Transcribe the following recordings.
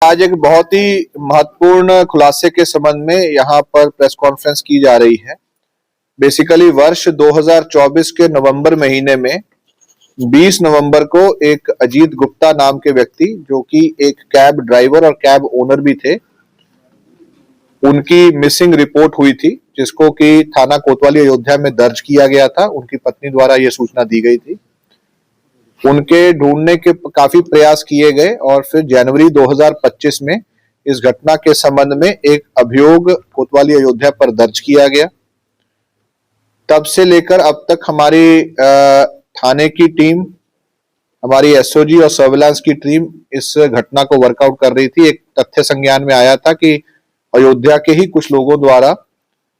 आज एक बहुत ही महत्वपूर्ण खुलासे के संबंध में यहाँ पर प्रेस कॉन्फ्रेंस की जा रही है। बेसिकली वर्ष 2024 के नवंबर महीने में 20 नवंबर को एक अजीत गुप्ता नाम के व्यक्ति, जो कि एक कैब ड्राइवर और कैब ओनर भी थे, उनकी मिसिंग रिपोर्ट हुई थी, जिसको कि थाना कोतवाली अयोध्या में दर्ज किया गया था। उनकी पत्नी द्वारा यह सूचना दी गई थी। उनके ढूंढने के काफी प्रयास किए गए और फिर जनवरी 2025 में इस घटना के संबंध में एक अभियोग कोतवाली अयोध्या पर दर्ज किया गया। तब से लेकर अब तक हमारी थाने की टीम, हमारी एसओजी और सर्विलांस की टीम इस घटना को वर्कआउट कर रही थी। एक तथ्य संज्ञान में आया था कि अयोध्या के ही कुछ लोगों द्वारा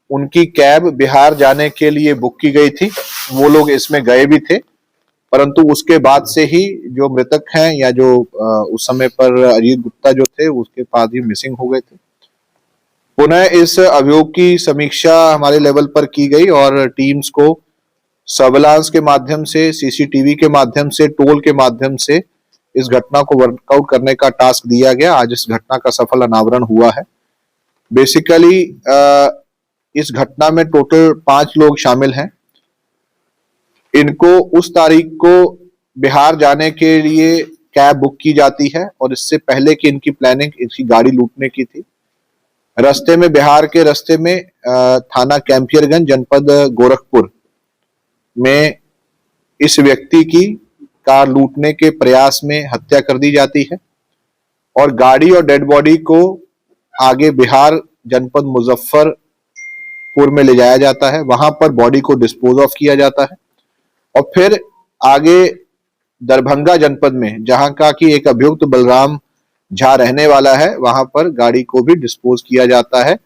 उनकी कैब बिहार जाने के लिए बुक की गई थी। वो लोग इसमें गए भी थे, परंतु उसके बाद से ही जो मृतक हैं या जो उस समय पर अजीत गुप्ता जो थे, उसके पास ही मिसिंग हो गए थे। पुनः इस अभियोग की समीक्षा हमारे लेवल पर की गई और टीम्स को सर्विलांस के माध्यम से, सीसीटीवी के माध्यम से, टोल के माध्यम से इस घटना को वर्कआउट करने का टास्क दिया गया। आज इस घटना का सफल अनावरण हुआ है। बेसिकली इस घटना में टोटल 5 लोग शामिल हैं। इनको उस तारीख को बिहार जाने के लिए कैब बुक की जाती है और इससे पहले कि इनकी प्लानिंग इनकी गाड़ी लूटने की थी। रास्ते में, बिहार के रास्ते में थाना कैंपियरगंज, जनपद गोरखपुर में इस व्यक्ति की कार लूटने के प्रयास में हत्या कर दी जाती है और गाड़ी और डेड बॉडी को आगे बिहार जनपद मुजफ्फरपुर में ले जाया जाता है। वहां पर बॉडी को डिस्पोज ऑफ किया जाता है और फिर आगे दरभंगा जनपद में, जहां का कि एक अभियुक्त बलराम झा रहने वाला है, वहां पर गाड़ी को भी डिस्पोज किया जाता है।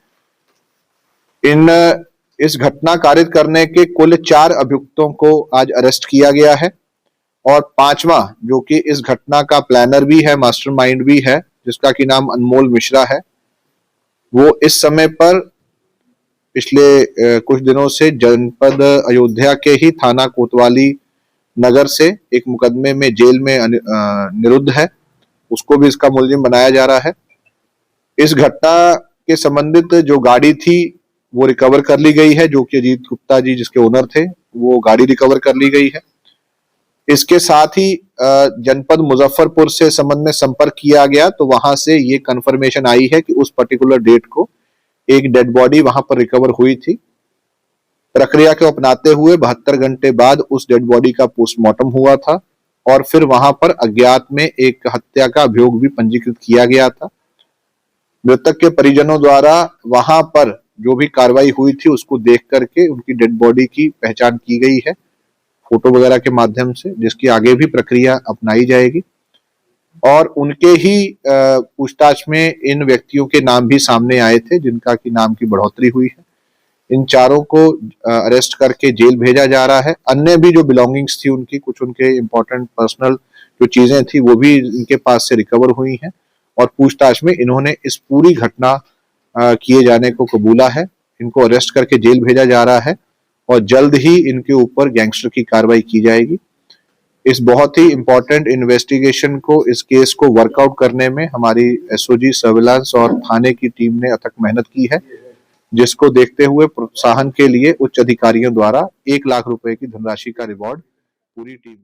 इस घटना कारित करने के कुल 4 अभियुक्तों को आज अरेस्ट किया गया है और 5वां, जो कि इस घटना का प्लानर भी है, मास्टरमाइंड भी है, जिसका कि नाम अनमोल मिश्रा है, वो इस समय पर पिछले कुछ दिनों से जनपद अयोध्या के ही थाना कोतवाली नगर से एक मुकदमे में जेल में निरुद्ध है। उसको भी इसका मुलजिम बनाया जा रहा है। इस घटना के संबंधित जो गाड़ी थी वो रिकवर कर ली गई है, जो कि अजीत गुप्ता जी जिसके ओनर थे, वो गाड़ी रिकवर कर ली गई है। इसके साथ ही जनपद मुजफ्फरपुर से संबंध में संपर्क किया गया तो वहां से ये कंफर्मेशन आई है कि उस पर्टिकुलर डेट को एक डेड बॉडी वहां पर रिकवर हुई थी। प्रक्रिया को अपनाते हुए 72 घंटे बाद उस डेड बॉडी का पोस्टमार्टम हुआ था और फिर वहां पर अज्ञात में एक हत्या का अभियोग भी पंजीकृत किया गया था। मृतक के परिजनों द्वारा वहां पर जो भी कार्रवाई हुई थी उसको देख करके उनकी डेड बॉडी की पहचान की गई है फोटो वगैरह के माध्यम से, जिसकी आगे भी प्रक्रिया अपनाई जाएगी। और उनके ही पूछताछ में इन व्यक्तियों के नाम भी सामने आए थे, जिनका की नाम की बढ़ोतरी हुई है। इन चारों को अरेस्ट करके जेल भेजा जा रहा है। अन्य भी जो बिलोंगिंग्स थी उनकी, कुछ उनके इंपॉर्टेंट पर्सनल जो चीजें थी वो भी इनके पास से रिकवर हुई हैं और पूछताछ में इन्होंने इस पूरी घटना किए जाने को कबूला है। इनको अरेस्ट करके जेल भेजा जा रहा है और जल्द ही इनके ऊपर गैंगस्टर की कार्रवाई की जाएगी। इस बहुत ही इंपॉर्टेंट इन्वेस्टिगेशन को, इस केस को वर्कआउट करने में हमारी एसओजी, सर्विलांस और थाने की टीम ने अथक मेहनत की है, जिसको देखते हुए प्रोत्साहन के लिए उच्च अधिकारियों द्वारा 1 लाख रुपए की धनराशि का रिवॉर्ड पूरी टीम